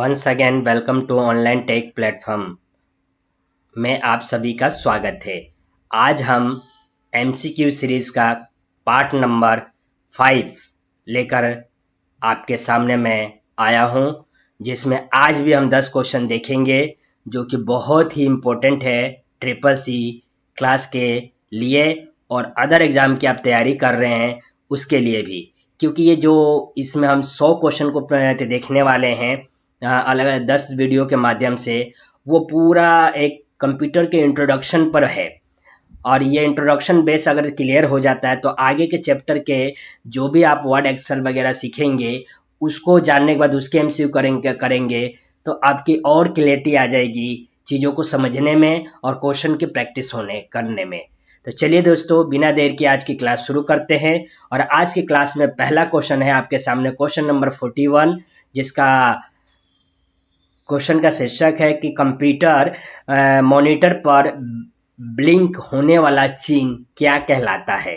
Once again welcome to online tech platform में आप सभी का स्वागत है। आज हम एमसीक्यू सीरीज का पार्ट नंबर 5 लेकर आपके सामने मैं आया हूं, जिसमें आज भी हम 10 क्वेश्चन देखेंगे जो कि बहुत ही इम्पोर्टेंट है ट्रिपल सी क्लास के लिए और अदर एग्जाम की आप तैयारी कर रहे हैं उसके लिए भी, क्योंकि ये जो इसमें हम 100 क्वेश्चन को देखने वाले हैं अलग अलग 10 वीडियो के माध्यम से। वो पूरा एक कंप्यूटर के इंट्रोडक्शन पर है और ये इंट्रोडक्शन बेस अगर क्लियर हो जाता है तो आगे के चैप्टर के जो भी आप वर्ड एक्सेल वगैरह सीखेंगे उसको जानने के बाद उसके एमसीक्यू करेंगे तो आपकी और क्लैरिटी आ जाएगी चीज़ों को समझने में और क्वेश्चन की प्रैक्टिस करने में। तो चलिए दोस्तों, बिना देर के आज की क्लास शुरू करते हैं। और आज की क्लास में पहला क्वेश्चन है आपके सामने, क्वेश्चन नंबर 41, जिसका क्वेश्चन का शीर्षक है कि कंप्यूटर मॉनिटर पर ब्लिंक होने वाला चिन्ह क्या कहलाता है।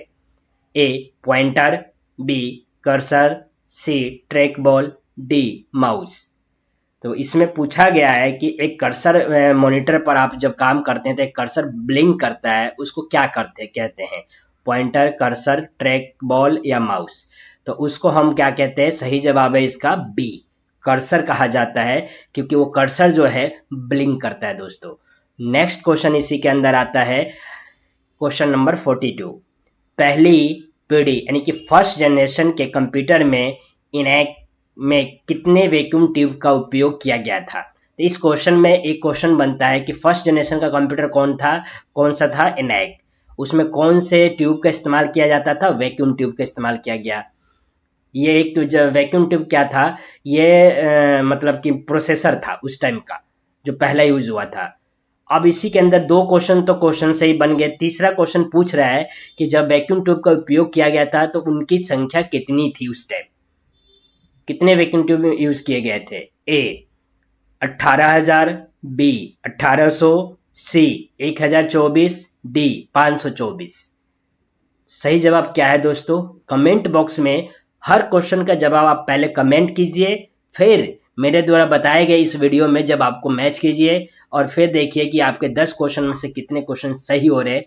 A pointer, B cursor, C trackball, D mouse. तो इसमें पूछा गया है कि एक कर्सर मॉनिटर पर आप जब काम करते हैं तो एक कर्सर ब्लिंक करता है, उसको क्या कहते हैं, पॉइंटर, कर्सर, ट्रैक बॉल या माउस। तो उसको हम क्या कहते हैं, सही जवाब है इसका बी, कर्सर कहा जाता है, क्योंकि वो कर्सर जो है ब्लिंक करता है दोस्तों। नेक्स्ट क्वेश्चन इसी के अंदर आता है, क्वेश्चन नंबर 42, पहली पीढ़ी यानी कि फर्स्ट जनरेशन के कंप्यूटर में इनैक में कितने वैक्यूम ट्यूब का उपयोग किया गया था। तो इस क्वेश्चन में एक क्वेश्चन बनता है कि फर्स्ट जनरेशन का कंप्यूटर कौन सा था, इनैक। उसमें कौन से ट्यूब का इस्तेमाल किया जाता था, वैक्यूम ट्यूब का इस्तेमाल किया गया। ये एक जो वैक्यूम ट्यूब क्या था, ये मतलब कि प्रोसेसर था उस टाइम का जो पहला यूज हुआ था। अब इसी के अंदर दो क्वेश्चन तो क्वेश्चन से ही बन गए। तीसरा क्वेश्चन पूछ रहा है कि जब वैक्यूम ट्यूब का उपयोग किया गया था तो उनकी संख्या कितनी थी उस टाइम, कितने वैक्यूम ट्यूब यूज किए गए थे। ए 18,000, बी 1800, सी 1024, डी 524। सही जवाब क्या है दोस्तों, कमेंट बॉक्स में हर क्वेश्चन का जवाब आप पहले कमेंट कीजिए, फिर मेरे द्वारा बताए गए इस वीडियो में जब आपको मैच कीजिए और फिर देखिए कि आपके 10 क्वेश्चन में से कितने क्वेश्चन सही हो रहे,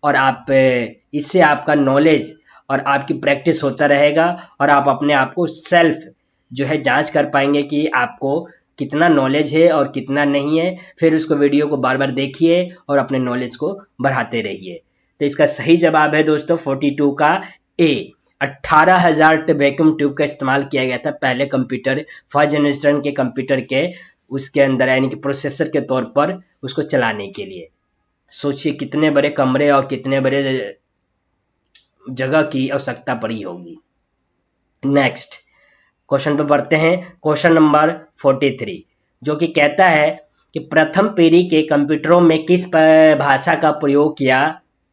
और आप इससे आपका नॉलेज और आपकी प्रैक्टिस होता रहेगा और आप अपने आप को सेल्फ जो है जांच कर पाएंगे कि आपको कितना नॉलेज है और कितना नहीं है। फिर उसको वीडियो को बार बार देखिए और अपने नॉलेज को बढ़ाते रहिए। तो इसका सही जवाब है दोस्तों 42 का ए, 18,000 वैक्यूम ट्यूब का इस्तेमाल किया गया था पहले कंप्यूटर, फर्स्ट जनरेशन के कंप्यूटर के उसके अंदर यानी कि प्रोसेसर के तौर पर उसको चलाने के लिए। सोचिए कितने बड़े कमरे और कितने बड़े जगह की आवश्यकता पड़ी होगी। नेक्स्ट क्वेश्चन पे बढ़ते हैं, क्वेश्चन नंबर 43, जो कि कहता है कि प्रथम पीढ़ी के कंप्यूटरों में किस भाषा का प्रयोग किया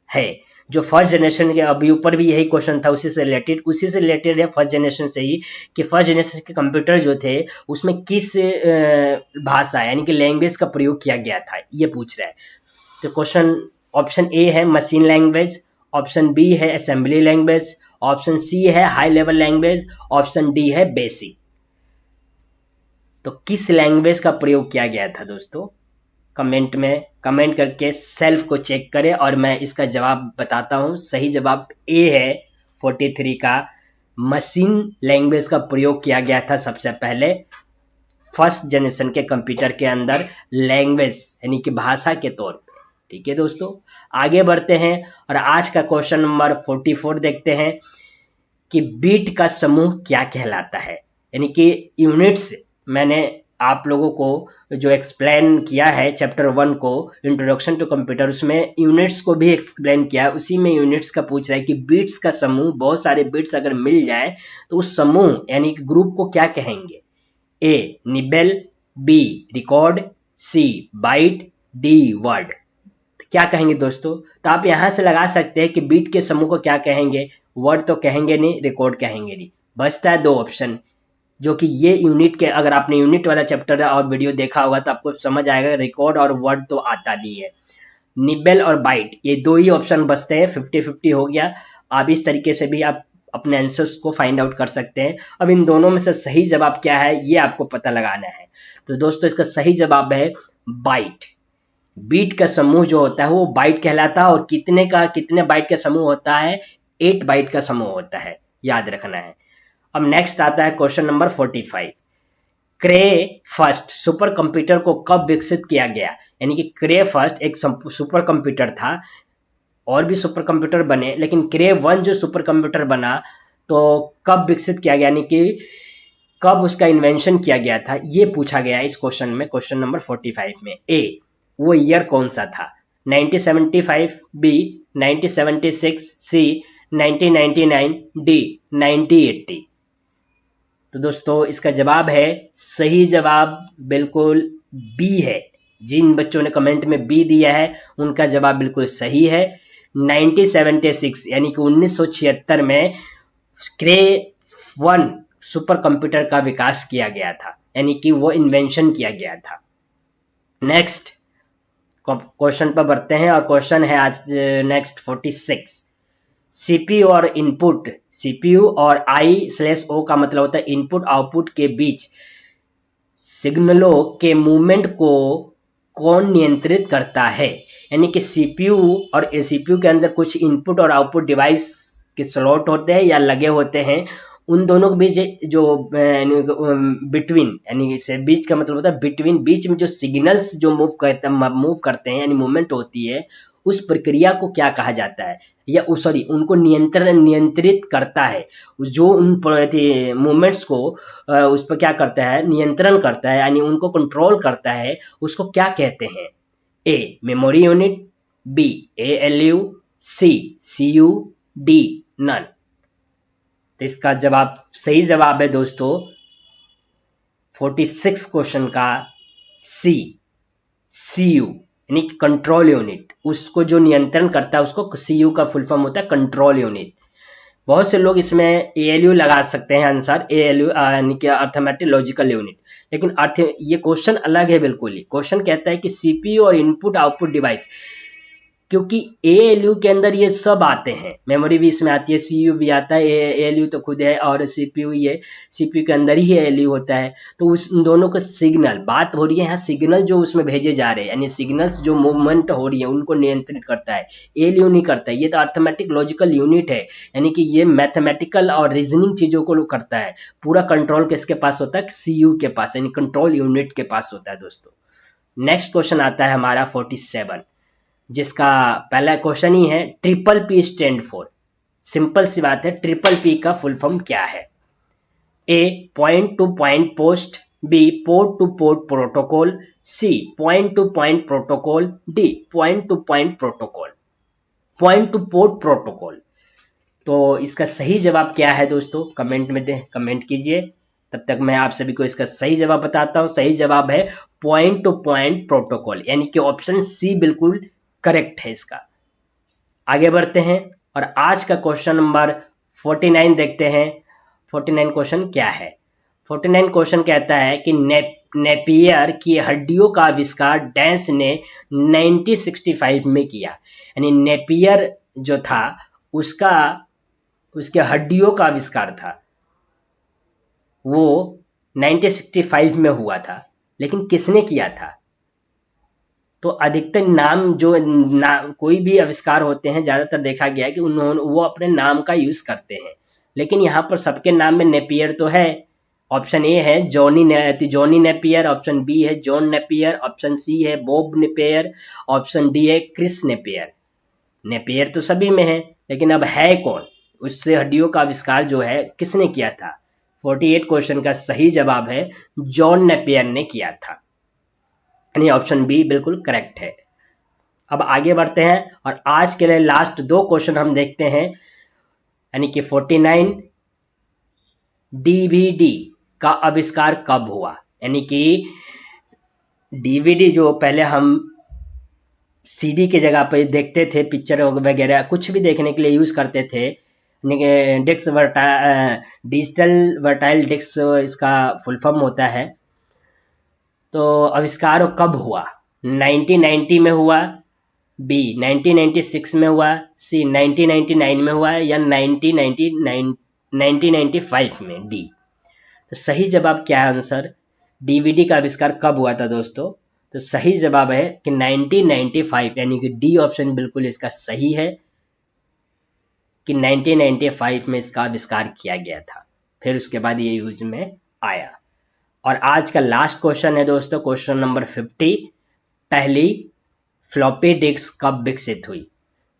है। जो फर्स्ट जनरेशन के अभी ऊपर भी यही क्वेश्चन था, उसी से रिलेटेड है फर्स्ट जनरेशन से ही, कि फर्स्ट जनरेशन के कंप्यूटर जो थे उसमें किस भाषा यानी कि लैंग्वेज का प्रयोग किया गया था, ये पूछ रहा है। तो क्वेश्चन ऑप्शन ए है मशीन लैंग्वेज, ऑप्शन बी है असेंबली लैंग्वेज, ऑप्शन सी है high level language, option D है बेसिक। तो किस लैंग्वेज का प्रयोग किया गया था दोस्तों, कमेंट में कमेंट करके सेल्फ को चेक करें और मैं इसका जवाब बताता हूं। सही जवाब ए है 43 का, मशीन लैंग्वेज का प्रयोग किया गया था सबसे पहले फर्स्ट जनरेशन के कंप्यूटर के अंदर, लैंग्वेज यानी कि भाषा के तौर पे। ठीक है दोस्तों, आगे बढ़ते हैं और आज का क्वेश्चन नंबर 44 देखते हैं कि बीट का समूह क्या कहलाता है, यानी कि यूनिट्स। मैंने आप लोगों को जो एक्सप्लेन किया है चैप्टर 1 को, इंट्रोडक्शन टू कंप्यूटर, उसमें यूनिट्स को भी एक्सप्लेन किया है। उसी में यूनिट्स का पूछ रहा है कि बीट्स का समूह, बहुत सारे बीट्स अगर मिल जाए तो उस समूह यानी कि ग्रुप को क्या कहेंगे। ए निबेल, बी रिकॉर्ड, सी बाइट, डी वर्ड। तो क्या कहेंगे दोस्तों, तो आप यहां से लगा सकते हैं कि बीट के समूह को क्या कहेंगे, वर्ड तो कहेंगे नहीं, रिकॉर्ड कहेंगे नहीं। बचता है दो ऑप्शन, जो कि ये यूनिट के, अगर आपने यूनिट वाला चैप्टर और वीडियो देखा होगा तो आपको समझ आएगा, रिकॉर्ड और वर्ड तो आता नहीं है। निबेल और बाइट, ये दो ही ऑप्शन बचते हैं, 50-50 हो गया। आप इस तरीके से भी आप अपने आंसर्स को फाइंड आउट कर सकते हैं। अब इन दोनों में से सही जवाब क्या है ये आपको पता लगाना है। तो दोस्तों इसका सही जवाब है बाइट। बीट का समूह जो होता है वो बाइट कहलाता है, और कितने बाइट का समूह होता है, 8 बाइट का समूह होता है, याद रखना है। अब नेक्स्ट आता है क्वेश्चन नंबर 45। क्रे फर्स्ट सुपर कंप्यूटर को कब विकसित किया गया? यानी कि क्रे फर्स्ट एक सुपर कंप्यूटर था, और भी सुपर कंप्यूटर बने, लेकिन क्रे 1 जो सुपर कंप्यूटर बना तो कब विकसित किया गया, यानी कि कब उसका इन्वेंशन किया गया था, ये पूछा गया है इस क्वेश्चन में, क्वेश्चन नंबर 45 में। ए, वो ईयर कौन सा था? 1975, बी 1976, सी 1999, डी 1980। तो दोस्तों इसका जवाब है, सही जवाब बिल्कुल बी है। जिन बच्चों ने कमेंट में बी दिया है उनका जवाब बिल्कुल सही है। 1976 यानी कि 1976 में क्रे 1 सुपर कंप्यूटर का विकास किया गया था, यानी कि वो इन्वेंशन किया गया था। नेक्स्ट क्वेश्चन पर बढ़ते हैं, और क्वेश्चन है आज नेक्स्ट 46। सीपीयू और इनपुट, सीपीयू और I/O का मतलब होता है इनपुट आउटपुट के बीच सिग्नलों के मूवमेंट को कौन नियंत्रित करता है? यानी कि सीपीयू और सीपीयू के अंदर कुछ इनपुट और आउटपुट डिवाइस के स्लॉट होते हैं या लगे होते हैं, उन दोनों के बीच जो बिटवीन, यानी से बीच का मतलब होता है बिटवीन, बीच में जो सिग्नल्स जो मूव करते हैं यानी मूवमेंट होती है, उस प्रक्रिया को क्या कहा जाता है, या सॉरी उनको नियंत्रित करता है, जो उन मूवमेंट्स को उस पर क्या करता है, नियंत्रण करता है, यानी उनको कंट्रोल करता है, उसको क्या कहते हैं? A memory unit, B ALU, C CU, D none. तो इसका जवाब, सही जवाब है दोस्तों 46 क्वेश्चन का सी, CU यानी कि कंट्रोल यूनिट, उसको जो नियंत्रण करता है उसको CU का फुल फॉर्म होता है कंट्रोल यूनिट। बहुत से लोग इसमें ALU लगा सकते हैं आंसर, ALU यानी कि अर्थमेटिक लॉजिकल यूनिट, लेकिन ये क्वेश्चन अलग है बिल्कुल ही। क्वेश्चन कहता है कि CPU और इनपुट आउटपुट डिवाइस, क्योंकि ALU के अंदर ये सब आते हैं, मेमोरी भी इसमें आती है, CU भी आता है, ALU तो खुद है, और CPU ये CPU के अंदर ही ALU होता है। तो उस दोनों का सिग्नल, बात हो रही है यहाँ सिग्नल जो उसमें भेजे जा रहे हैं, यानी सिग्नल्स जो मूवमेंट हो रही है उनको नियंत्रित करता है, ALU नहीं करता है। ये तो अर्थमेटिक लॉजिकल यूनिट है, यानी कि ये मैथमेटिकल और रीजनिंग चीजों को करता है। पूरा कंट्रोल किसके पास होता है? CU के पास, यानी कंट्रोल यूनिट के पास होता है दोस्तों। नेक्स्ट क्वेश्चन आता है हमारा 47, जिसका पहला क्वेश्चन ही है triple P stand for. Simple सी बात है, ट्रिपल पी का फुल फॉर्म क्या है? A point to point post, B port to port protocol, C point to point protocol, D point to point protocol, point to port protocol. तो इसका सही जवाब क्या है दोस्तों? कमेंट में कमेंट कीजिए, तब तक मैं आप सभी को इसका सही जवाब बताता हूं। सही जवाब है पॉइंट टू पॉइंट प्रोटोकॉल, यानी कि ऑप्शन सी बिल्कुल करेक्ट है इसका। आगे बढ़ते हैं और आज का क्वेश्चन नंबर 49 देखते हैं। 49 क्वेश्चन क्या है? 49 क्वेश्चन कहता है कि नेपियर की हड्डियों का आविष्कार डैंस ने 1965 में किया। यानी नेपियर जो था उसके हड्डियों का आविष्कार था, वो 1965 में हुआ था, लेकिन किसने किया था? तो अधिकतर नाम जो कोई भी आविष्कार होते हैं, ज्यादातर देखा गया है कि वो अपने नाम का यूज करते हैं, लेकिन यहाँ पर सबके नाम में नेपियर तो है। ऑप्शन ए है जॉनी नेपियर, ऑप्शन बी है जॉन नेपियर, ऑप्शन सी है बॉब नेपियर, ऑप्शन डी है क्रिस नेपियर। नेपियर तो सभी में है, लेकिन अब है कौन? उससे हड्डियों का आविष्कार जो है किसने किया था? 48 क्वेश्चन का सही जवाब है जॉन नेपियर ने किया था, यानी ऑप्शन बी बिल्कुल करेक्ट है। अब आगे बढ़ते हैं और आज के लिए लास्ट 2 क्वेश्चन हम देखते हैं, यानी कि 49 DVD का आविष्कार कब हुआ? यानी कि DVD जो पहले हम CD की जगह पर देखते थे, पिक्चर वगैरह कुछ भी देखने के लिए यूज करते थे, डिजिटल वर्टाइल डिस्क इसका फुल फॉर्म होता है। तो आविष्कार कब हुआ? 1990 में हुआ, बी 1996 में हुआ, सी 1999 में हुआ, या 1999 1995 में, डी। तो सही जवाब क्या है आंसर? डीवीडी का आविष्कार कब हुआ था दोस्तों? तो सही जवाब है कि 1995, यानी कि डी ऑप्शन बिल्कुल इसका सही है कि 1995 में इसका आविष्कार किया गया था, फिर उसके बाद ये यूज में आया। और आज का लास्ट क्वेश्चन है दोस्तों, क्वेश्चन नंबर 50। पहली फ्लॉपी डिस्क कब विकसित हुई?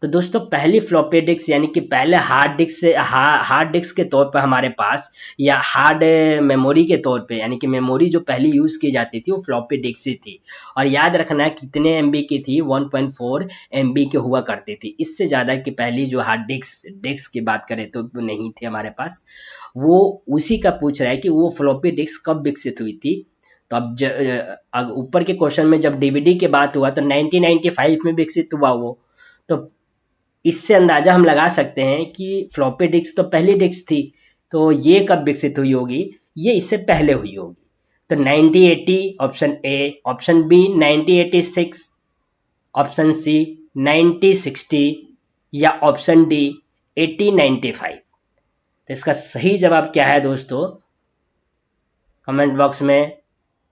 तो दोस्तों पहली फ्लॉपी डिस्क, यानी कि पहले हार्ड डिस्क से हार्ड डिस्क के तौर पर हमारे पास, या हार्ड मेमोरी के तौर पे, यानी कि मेमोरी जो पहली यूज की जाती थी वो फ्लॉपी डिस्क ही थी। और याद रखना कितने एमबी की थी? 1.4 एमबी की हुआ करती थी। इससे ज्यादा की पहली जो हार्ड डिस्क की बात करें तो नहीं थी हमारे पास। वो उसी का पूछ रहा है कि वो फ्लॉपी डिस्क कब विकसित हुई थी। तो अब ऊपर के क्वेश्चन में जब डीवीडी की बात हुआ तो 1995 में विकसित हुआ वो। तो इससे अंदाजा हम लगा सकते हैं कि फ्लॉपी डिस्क तो पहली डिस्क थी, तो ये कब विकसित हुई होगी? ये इससे पहले हुई होगी। तो 1980 option A, option B 1986, option C 1960, या ऑप्शन डी 1895। तो इसका सही जवाब क्या है दोस्तों? कमेंट बॉक्स में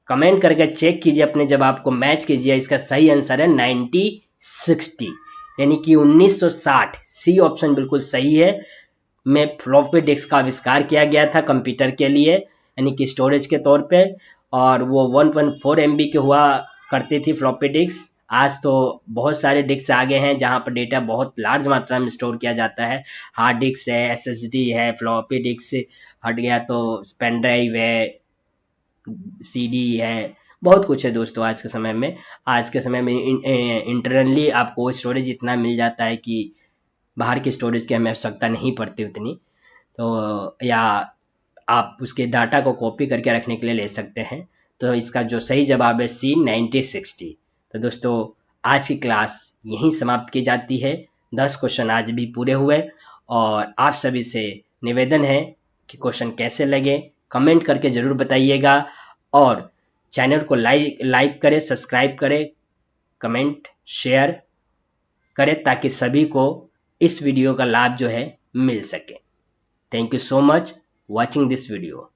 कमेंट करके चेक कीजिए, अपने जवाब को मैच कीजिए। इसका सही आंसर है 1960, यानी कि 1960। सी ऑप्शन बिल्कुल सही है। में फ्लॉपी डिस्क का आविष्कार किया गया था कंप्यूटर के लिए, यानी कि स्टोरेज के तौर पे। और वो 1.4 एमबी की हुआ करती थी फ्लॉपी डिस्क। आज तो बहुत सारे डिस्क आ गए हैं जहां पर डेटा बहुत लार्ज मात्रा में स्टोर किया जाता है। हार्ड डिस्क है, एसएसडी है, फ्लॉपी डिस्क हट गया तो पेन ड्राइव है, सीडी है, बहुत कुछ है दोस्तों आज के समय में। आज के समय में इंटरनली आपको स्टोरेज इतना मिल जाता है कि बाहर की स्टोरेज की हमें आवश्यकता नहीं पड़ती उतनी। तो या आप उसके डाटा को कॉपी करके रखने के लिए ले सकते हैं। तो इसका जो सही जवाब है सी 1960। तो दोस्तों आज की क्लास यहीं समाप्त की जाती है। 10 क्वेश्चन आज भी पूरे हुए, और आप सभी से निवेदन है कि क्वेश्चन कैसे लगे कमेंट करके ज़रूर बताइएगा। और चैनल को लाइक करें, सब्सक्राइब करें, कमेंट शेयर करें, ताकि सभी को इस वीडियो का लाभ जो है मिल सके। Thank you so much watching this video.